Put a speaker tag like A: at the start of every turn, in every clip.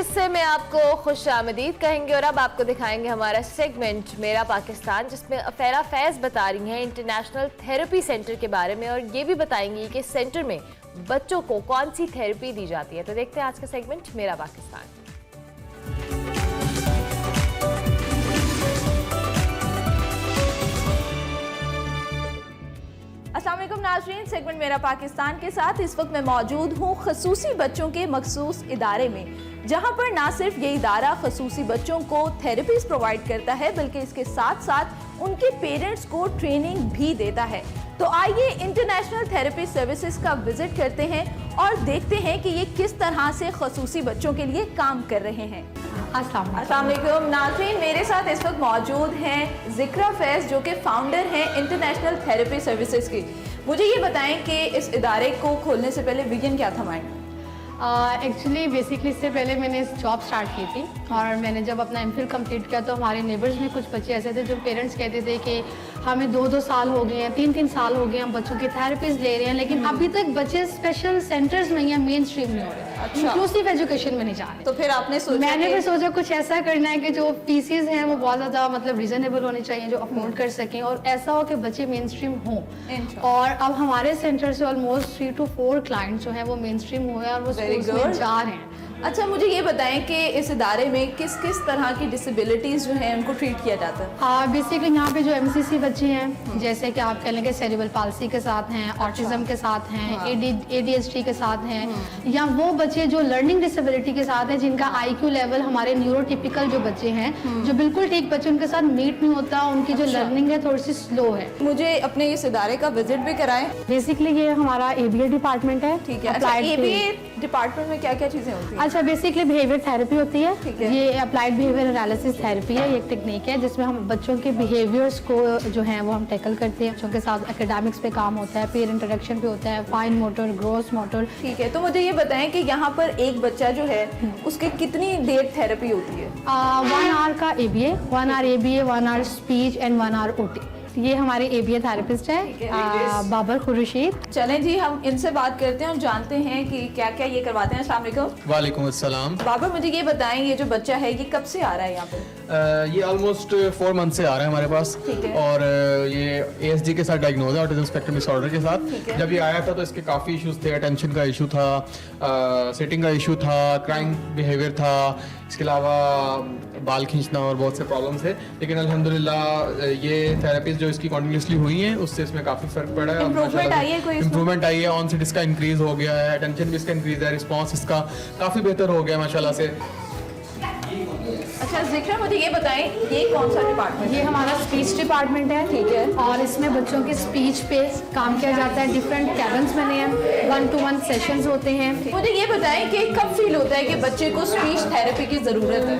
A: हिस्से में आपको खुशामदीद कहेंगे और अब आपको दिखाएंगे हमारा सेगमेंट मेरा पाकिस्तान, जिसमें अफेरा फैज बता रही हैं इंटरनेशनल थेरेपी सेंटर के बारे में और ये भी बताएंगी कि सेंटर में बच्चों को कौन सी थेरेपी दी जाती है। तो देखते हैं आज का सेगमेंट मेरा पाकिस्तान।
B: अस्सलाम वालेकुम नाज़रीन, सेगमेंट मेरा पाकिस्तान के साथ इस वक्त मैं मौजूद हूँ खसूसी बच्चों के मखसूस इदारे में, जहाँ पर ना सिर्फ ये इदारा खसूसी बच्चों को थेरेपीज प्रोवाइड करता है बल्कि इसके साथ साथ उनके पेरेंट्स को ट्रेनिंग भी देता है। तो आइए इंटरनेशनल थेरेपी सर्विसेज का विजिट करते हैं और देखते हैं कि ये किस तरह से खसूसी बच्चों के लिए काम कर रहे हैं। अस्सलाम वालेकुम नाज़रीन, मेरे साथ इस वक्त मौजूद हैं ज़िक्रा फैज़ जो कि फाउंडर हैं इंटरनेशनल थेरेपी सर्विसेज की। मुझे ये बताएं कि इस इदारे को खोलने से पहले विजन क्या था माइंड?
C: एक्चुअली बेसिकली इससे पहले मैंने जॉब स्टार्ट की थी और मैंने जब अपना एमफिल कंप्लीट किया तो हमारे नेबर्स में कुछ बच्चे ऐसे थे जो पेरेंट्स कहते थे कि हमें 2-2 साल हो गए हैं, 3-3 साल हो गए, हम बच्चों की थेरेपीज ले रहे हैं, लेकिन अभी तक बच्चे स्पेशल सेंटर्स में या मेन स्ट्रीम नहीं हो रहे, इंक्लूसिव एजुकेशन में नहीं जा रहे।
B: तो फिर आपने सोचा?
C: मैंने फिर सोचा कुछ ऐसा करना है कि जो फीसिस हैं वो बहुत ज़्यादा मतलब रीजनेबल होने चाहिए, जो अफोर्ड कर सकें और ऐसा हो कि बच्चे मेन स्ट्रीम हों। और अब हमारे सेंटर से ऑलमोस्ट 3 to 4 क्लाइंट्स जो हैं वो मेन स्ट्रीम हुए और वो स्कूल्स में जा रहे हैं।
B: अच्छा, मुझे ये बताएं कि इस इदारे में किस किस तरह की डिसेबिलिटीज़ जो हैं उनको ट्रीट किया जाता है?
C: हाँ, बेसिकली यहाँ पे जो MCC बच्चे हैं, जैसे कि आप कह लेंगे सेरिब्रल पाल्सी के साथ हैं, ऑटिज्म के साथ हैं, ADHD के साथ हैं, या वो बच्चे जो लर्निंग डिसेबिलिटी के साथ हैं जिनका IQ लेवल हमारे न्यूरोटिपिकल जो बच्चे हैं, जो बिल्कुल ठीक बच्चे उनके साथ मीट नहीं होता, उनकी जो लर्निंग है थोड़ी सी स्लो है।
B: मुझे अपने इस इदारे का विजिट भी कराएं।
C: बेसिकली ये हमारा ABA डिपार्टमेंट है।
B: ठीक है। अच्छा, ABA डिपार्टमेंट में क्या क्या चीज़ें होती हैं?
C: अच्छा, बेसिकली बिहेवियर थेरेपी होती है। ये अप्लाइड बिहेवियर एनालिसिस थेरेपी है, ये एक टेक्निक है जिसमें हम बच्चों के बिहेवियर्स को जो है वो हम टैकल करते हैं। बच्चों के साथ एकेडमिक्स पे काम होता है, पेयर इंटरेक्शन पे होता है, फाइन मोटर, ग्रॉस मोटर।
B: ठीक है, तो मुझे ये बताएं कि यहाँ पर एक बच्चा जो है उसके कितनी देर थेरेपी होती है?
C: 1 आवर का ABA, 1 hour ABA, 1 hour speech and 1 hour OT। ये हमारे ABA थेरेपिस्ट है बाबर खुर्शीद।
B: चलें जी, हम इनसे बात करते हैं और जानते हैं कि क्या क्या ये करवाते हैं। अस्सलाम वालेकुम।
D: वालेकुम अस्सलाम।
B: बाबर, मुझे ये बताएं ये जो बच्चा है ये कब से आ रहा है यहाँ पे?
D: ये ऑलमोस्ट 4 मंथ से आ रहा है हमारे पास। और ये ASD के साथ डायग्नोज है, ऑटिज्म स्पेक्ट्रम डिसऑर्डर के साथ। जब ये आया था तो इसके काफ़ी इश्यूज थे, अटेंशन का इशू था, सिटिंग का इशू था, क्राइंग बिहेवियर था, इसके अलावा बाल खींचना और बहुत से प्रॉब्लम थे। लेकिन अल्हम्दुलिल्लाह ये थेरेपीज जो इसकी कॉन्टिन्यूसली हुई हैं उससे इसमें काफ़ी फ़र्क पड़ा है।
B: इम्प्रूवमेंट
D: आई है, ऑन सेट इसका इंक्रीज हो गया है, अटेंशन भी इसका इंक्रीज है, रिस्पॉन्स इसका काफ़ी बेहतर हो गया है माशाल्लाह से।
B: अच्छा ज़िक्रा, मुझे ये बताएं ये कौन सा डिपार्टमेंट?
C: ये हमारा स्पीच डिपार्टमेंट है। ठीक है। और इसमें बच्चों के स्पीच पे काम किया जाता है, डिफरेंट कैबिन्स बने हैं, 1-to-1 सेशंस होते हैं।
B: मुझे ये बताएं कि कब फील होता है कि बच्चे को स्पीच थेरेपी की ज़रूरत है?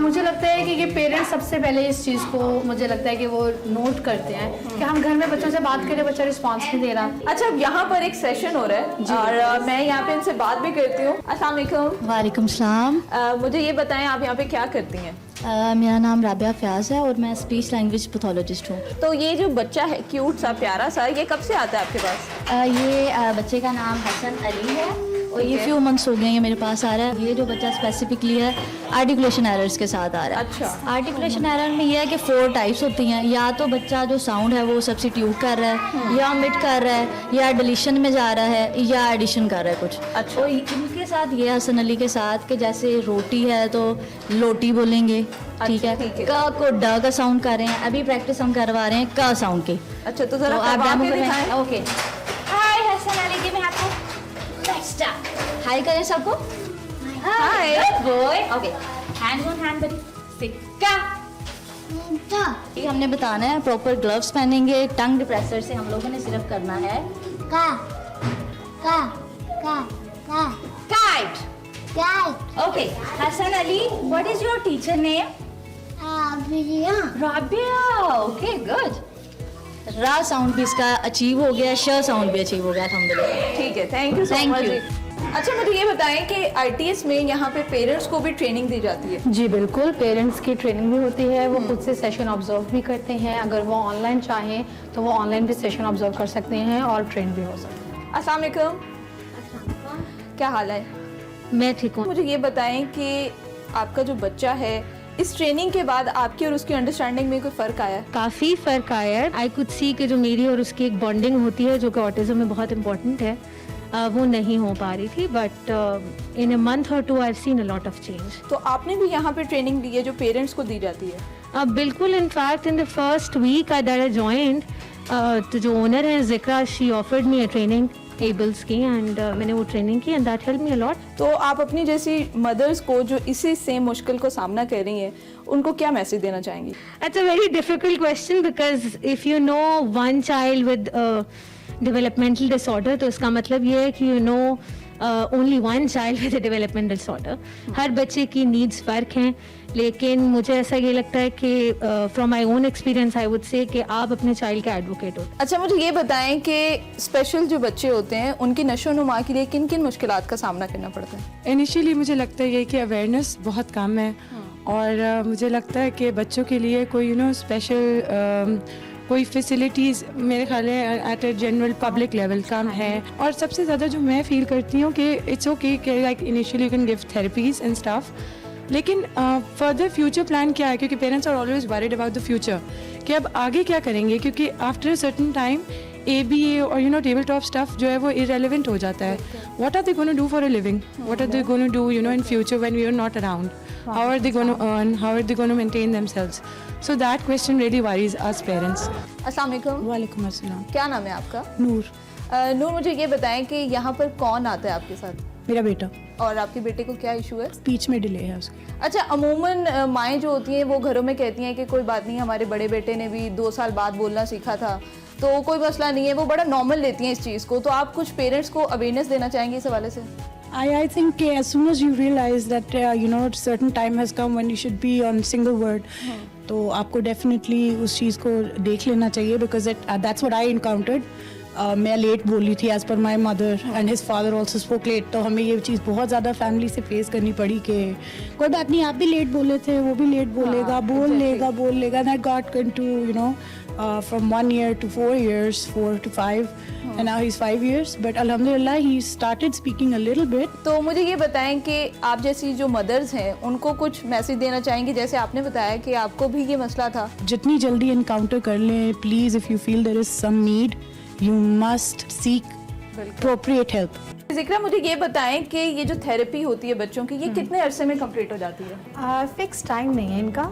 C: मुझे लगता है कि ये पेरेंट्स सबसे पहले इस चीज़ को मुझे लगता है कि वो नोट करते हैं कि हम घर में बच्चों से बात करें, बच्चा रिस्पॉन्स नहीं दे रहा।
B: अच्छा, यहाँ पर एक सेशन हो रहा है और मैं यहाँ पे इनसे बात भी करती हूँ। अस्सलाम वालेकुम।
E: वालेकुम सलाम।
B: मुझे ये बताएं आप यहाँ पे क्या करती हैं?
E: मेरा नाम राबिया फयाज है और मैं स्पीच लैंग्वेज पैथोलॉजिस्ट हूँ।
B: तो ये जो बच्चा है क्यूट सा प्यारा सा, ये कब से आता है आपके पास?
E: ये बच्चे का नाम हसन अली है और ये फ्यू मंथ्स हो गए हैं मेरे पास आ रहा है। ये जो बच्चा स्पेसिफिकली है आर्टिकुलेशन एरर्स के साथ आ रहा है।
B: अच्छा।
E: आर्टिकुलेशन एरर में ये है कि 4 टाइप्स होती हैं, या तो बच्चा जो साउंड है वो सब्स्टिट्यूट कर रहा है, या ओमिट कर रहा है, या डिलीशन में जा रहा है, या एडिशन कर रहा है कुछ।
B: अच्छा।
E: तो इनके साथ ये हसन अली के साथ कि जैसे रोटी है तो लोटी बोलेंगे। ठीक है। क को ड का साउंड कर रहे हैं, अभी प्रैक्टिस हम करवा रहे हैं क साउंड की।
B: अच्छा, तो जरा
E: आप
B: करवा
E: डेमो
B: के
E: करें।
B: दिखाएं।
E: Okay. Hi Hasan Ali, give me high करें सबको।
B: Hi.
E: Good boy. Okay, hand on hand बड़ी सिक्का। ये हमने बताना है, प्रॉपर ग्लव्स पहनेंगे, टंग डिप्रेसर से हम लोगों ने सिर्फ करना है
F: का का का का
E: kite.
F: Kite.
E: Okay, Hasan Ali, what is your teacher name?
F: बिरिया।
E: राबिया। Okay, good. रा साउंड भी इसका अचीव हो गया, श साउंड भी अचीव हो गया अल्हम्दुलिल्लाह।
B: ठीक है, thank you so
E: Thank
B: much.
E: you.
B: अच्छा, मुझे ये बताएं कि ITS में यहाँ पे पेरेंट्स को भी ट्रेनिंग दी जाती है?
C: जी बिल्कुल, पेरेंट्स की ट्रेनिंग भी होती है, वो खुद से सेशन ऑब्जर्व भी करते हैं। अगर वो ऑनलाइन चाहें तो वो ऑनलाइन भी सेशन ऑब्जर्व कर सकते हैं और ट्रेन भी हो सकते हैं।
B: अस्सलाम वालेकुम। क्या हाल है?
G: मैं ठीक हूँ।
B: मुझे ये बताएं कि आपका जो बच्चा है, इस ट्रेनिंग के बाद आपकी और उसकी अंडरस्टैंडिंग में कोई फ़र्क आया है?
G: काफ़ी फ़र्क आया है। आई कुड सी कि जो मेरी और उसकी एक बॉन्डिंग होती है जो कि ऑटिज्म में बहुत इंपॉर्टेंट है, वो नहीं हो पा रही थी, बट इन अ मंथ और 2 I have seen a lot of change.
B: तो आपने भी यहाँ पे ट्रेनिंग ली है जो पेरेंट्स को दी जाती है?
G: बिल्कुल, in fact in the first week that I joined, तो जो ओनर है Zikra, she offered me a training एबल्स की, एंड मैंने वो ट्रेनिंग की and that help me a lot.
B: तो आप अपनी जैसी मदर्स को जो इसी सेम मुश्किल को सामना कर रही हैं, उनको क्या मैसेज देना चाहेंगी?
G: That's a very difficult question because if you know one child with developmental disorder, तो इसका मतलब ये है कि you know only one child with a developmental disorder. हर बच्चे की needs फ़र्क हैं, लेकिन मुझे ऐसा ये लगता है कि from my own experience I would say कि आप अपने child का advocate हो।
B: अच्छा, मुझे ये बताएं कि स्पेशल जो बच्चे होते हैं उनकी नशोनुमा के लिए किन किन मुश्किलात का सामना करना पड़ता है?
H: इनिशियली मुझे लगता है ये कि अवेयरनेस बहुत कम है, और मुझे लगता है कि बच्चों के लिए कोई स्पेशल कोई फैसिलिटीज़ मेरे ख्याल है at a general public level कम है। और सबसे ज़्यादा जो मैं फील करती हूँ कि इट्स ओके कि like initially you can give therapies and stuff, लेकिन फर्दर फ्यूचर प्लान क्या है, क्योंकि parents are always worried about the future कि अब आगे क्या करेंगे, क्योंकि after a certain time ABA और टेबल टॉप स्टफ जो है वो इरेलीवेंट हो जाता है। What are they gonna do for a living, what are they gonna do in future when we are not around, how are they going to earn, how are they going to maintain themselves? So that question really worries us parents.
B: अस्सलाम वालेकुम।
H: वालेकुम अस्सलाम।
B: क्या नाम है आपका?
H: नूर।
B: नूर, मुझे ये बताएं कि यहाँ पर कौन आता है आपके साथ?
H: मेरा बेटा।
B: और आपके बेटे को क्या इशू है?
H: स्पीच में डिले है उसकी।
B: अच्छा, अमूमन माएँ जो होती हैं वो घरों में कहती हैं कि कोई बात नहीं, हमारे बड़े बेटे ने भी 2 साल बाद बोलना सीखा था, तो कोई मसला नहीं है, वो बड़ा नॉर्मल लेती हैं इस चीज़ को। तो आप कुछ पेरेंट्स को अवेयरनेस देना चाहेंगे इस हवाले से?
H: I think as soon as you realize that certain time has come when you should be on single word, तो आपको definitely उस चीज़ को देख लेना चाहिए, because that's what I encountered. मैं लेट बोली थी as per my mother and his father also spoke late, तो हमें ये चीज़ बहुत ज़्यादा फैमिली से फेस करनी पड़ी कि कोई बात नहीं, आप भी लेट बोले थे, वो भी लेट बोलेगा, बोल लेगा। And I got into from 1 year to 4 years, 4 to 5, and now he's 5 years, but alhamdulillah he started speaking a little bit.
B: तो मुझे ये बताएं कि आप जैसी जो मदर्स हैं उनको कुछ मैसेज देना चाहेंगे, जैसे आपने बताया कि आपको भी ये मसला था?
H: जितनी जल्दी इनकाउंटर कर लें, please if you feel there is some need, you must seek appropriate help.
B: जिक्रा, मुझे ये बताएं कि ये जो थेरेपी होती है बच्चों की, ये कितने अरसे में कंप्लीट हो जाती है?
C: फिक्स टाइम नहीं है इनका,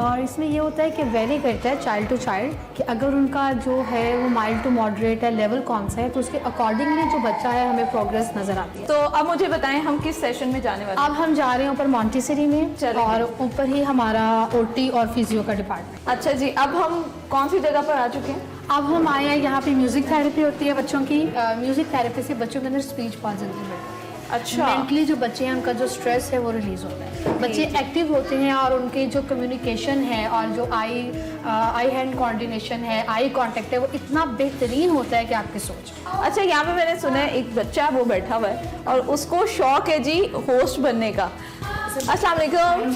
C: और इसमें ये होता है कि वेरी करता है चाइल्ड टू चाइल्ड कि अगर उनका जो है वो माइल्ड टू मॉडरेट है, लेवल कौन सा है, तो उसके अकॉर्डिंगली जो बच्चा है हमें प्रोग्रेस नजर आती है।
B: तो अब मुझे बताएं हम किस सेशन में जाने वाले हैं?
C: अब हम जा रहे हैं ऊपर मॉन्टेसरी में, और ऊपर ही हमारा OT और फिजियो का डिपार्टमेंट।
B: अच्छा जी, अब हम कौन सी जगह पर आ चुके हैं?
C: अब हम आए हैं यहाँ पे म्यूजिक थेरेपी होती है बच्चों की। म्यूजिक थेरेपी से बच्चों के अंदर स्पीच बहुत जल्दी बढ़ती है।
B: अच्छा,
C: मेंटली जो बच्चे हैं उनका जो स्ट्रेस है वो रिलीज होता है, बच्चे एक्टिव होते हैं, और उनकी जो कम्युनिकेशन है और जो आई हैंड कोऑर्डिनेशन है, आई कांटेक्ट है, वो इतना बेहतरीन होता है कि आपकी सोच।
B: अच्छा, यहाँ पे मैंने सुना है एक बच्चा वो बैठा हुआ है और उसको शौक है जी होस्ट बनने का। अस्सलाम वालेकुम।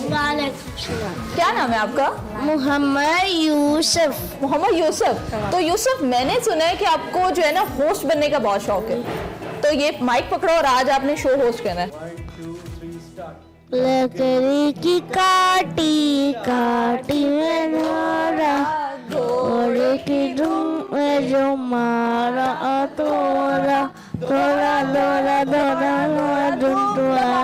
B: क्या नाम है आपका?
F: मोहम्मद यूसुफ।
B: मोहम्मद यूसुफ। तो यूसुफ, मैंने सुना है कि आपको जो है ना होस्ट बनने का बहुत शौक है, तो ये माइक पकड़ो और आज आपने शो होस्ट करना है।
F: लकड़ी की काटी काटी में धोरा, घोड़े की धूम में जो मारा तोरा, तोरा दोरा दोरा हुआ धुंधुआ।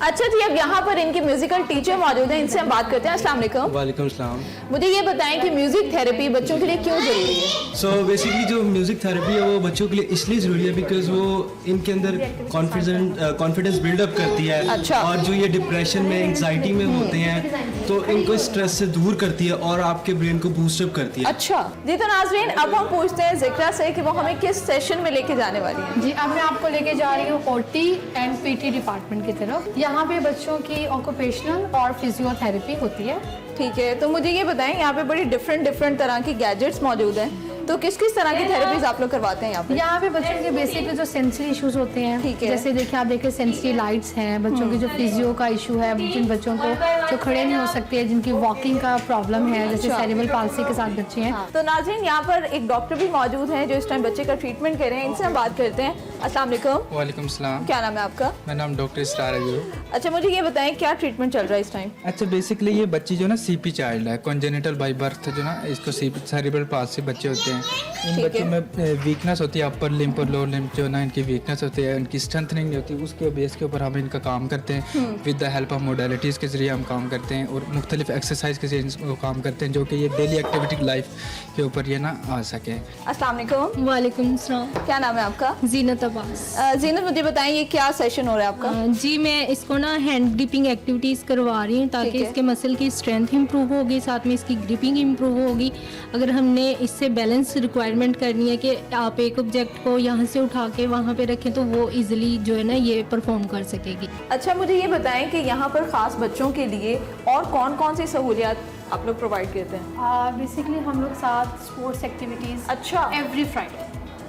B: अच्छा जी, अब यहाँ पर इनके म्यूजिकल टीचर मौजूद हैं, इनसे हम बात करते हैं। अस्सलाम वालेकुम।
I: वालेकुम अस्सलाम।
B: मुझे ये बताएं कि म्यूजिक थेरेपी बच्चों के लिए क्यों जरूरी है?
I: सो बेसिकली जो म्यूज़िक थेरेपी है वो बच्चों के लिए इसलिए ज़रूरी है बिकॉज वो इनके अंदर कॉन्फिडेंस बिल्डअप करती है।
B: अच्छा।
I: और जो ये डिप्रेशन में, एंग्जाइटी में होते हैं, तो इनको स्ट्रेस से दूर करती है और आपके ब्रेन को बूस्टअप करती है।
B: अच्छा जी, तो नाज़रीन, अब हम पूछते हैं जिक्रा से कि वो हमें किस सेशन में लेके जाने वाली है।
C: जी, अब मैं आपको लेके जा रही हूँ OT एंड PT डिपार्टमेंट की तरफ। यहाँ पे बच्चों की ऑक्यूपेशनल और फिजियोथेरेपी होती है।
B: ठीक है, तो मुझे ये बताएं, यहाँ पे बड़ी डिफरेंट तरह की गैजेट्स मौजूद हैं, तो किस किस तरह की थेरेपीज आप लोग करवाते हैं यहाँ पे?
C: यहाँ पे बच्चों के बेसिकली जो सेंसरी इश्यूज होते हैं,
B: ठीक है।
C: जैसे देखिए आप देखिए सेंसरी लाइट्स हैं, बच्चों की जो फिजियो का इशू है, जिन बच्चों को जो खड़े नहीं हो सकते, जिनकी वॉकिंग का प्रॉब्लम है, जैसे सेरेब्रल पाल्सी के साथ बच्चे हैं।
B: तो नाज़रीन, यहाँ पर एक डॉक्टर भी मौजूद हैं जो इस टाइम बच्चे का ट्रीटमेंट कर रहे हैं, इनसे हम बात करते हैं। अस्सलाम वालेकुम।
J: वालेकुम सलाम।
B: क्या नाम है आपका?
J: मेरा नाम डॉक्टर स्टार है।
B: अच्छा, मुझे ये बताएं क्या ट्रीटमेंट चल रहा है इस टाइम?
J: अच्छा, बेसिकली ये बच्ची जो ना सीपी चाइल्ड है, कॉन्जेनिटल बाय बर्थ, जो ना इसको सीपी सेरिब्रल पाल्सी बच्चे होते हैं। इन बच्चों में वीकनेस होती है, अपर लिम्ब और लोअर लिम्ब जो ना इनकी वीकनेस होती है, इनकी स्ट्रेंथनिंग नहीं होती। उसके बेस के ऊपर हम इनका काम करते हैं with the help of modalities के ज़रिए हम काम करते हैं और मुख्तलिफ एक्सरसाइज के ज़रिए काम करते हैं जो कि ये डेली एक्टिविटी लाइफ के ऊपर ये ना आ सके।
B: अस्सलाम वालेकुम।
G: वालेकुम सलाम।
B: क्या नाम है आपका?
G: जीनत अब्बास।
B: जीनत, मुझे बताएं ये क्या सेशन हो रहा है आपका?
G: जी, मैं इसको ना हैंड ग्रिपिंग एक्टिविटीज़ करवा रही हूँ ताकि इसके मसल की स्ट्रेंथ इंप्रूव होगी, साथ में इसकी ग्रिपिंग इंप्रूव होगी। अगर हमने इससे बैलेंस रिक्वायरमेंट करनी है कि आप एक ऑब्जेक्ट को यहाँ से उठा के वहाँ पे रखें तो वो इजीली जो है ना ये परफॉर्म कर सकेगी।
B: अच्छा, मुझे ये बताएं कि यहाँ पर ख़ास बच्चों के लिए और कौन कौन सी सहूलियात आप लोग प्रोवाइड करते हैं?
C: बेसिकली हम लोग साथ स्पोर्ट्स एक्टिविटीज़
B: अच्छा,
C: every Friday,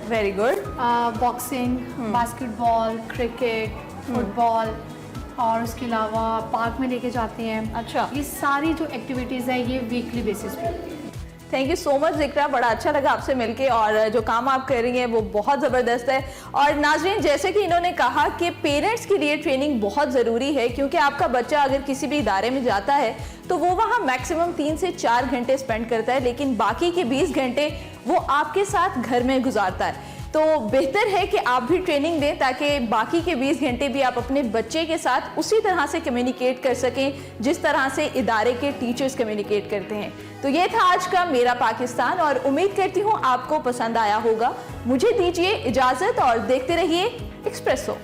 B: very good.
C: Boxing, basketball, cricket, football और उसके अलावा पार्क में लेके जाते हैं।
B: अच्छा,
C: ये सारी जो एक्टिविटीज़ है ये वीकली बेसिस पे।
B: थैंक यू सो मच ज़िक्रा, बड़ा अच्छा लगा आपसे मिलके और जो काम आप कर रही हैं वो बहुत ज़बरदस्त है। और नाज़रीन, जैसे कि इन्होंने कहा कि पेरेंट्स के लिए ट्रेनिंग बहुत ज़रूरी है, क्योंकि आपका बच्चा अगर किसी भी इदारे में जाता है तो वो वहाँ मैक्सिमम 3 से 4 घंटे स्पेंड करता है, लेकिन बाकी के 20 घंटे वो आपके साथ घर में गुजारता है। तो बेहतर है कि आप भी ट्रेनिंग दें ताकि बाकी के 20 घंटे भी आप अपने बच्चे के साथ उसी तरह से कम्युनिकेट कर सकें जिस तरह से इदारे के टीचर्स कम्युनिकेट करते हैं। तो ये था आज का मेरा पाकिस्तान और उम्मीद करती हूँ आपको पसंद आया होगा। मुझे दीजिए इजाज़त और देखते रहिए एक्सप्रेसो।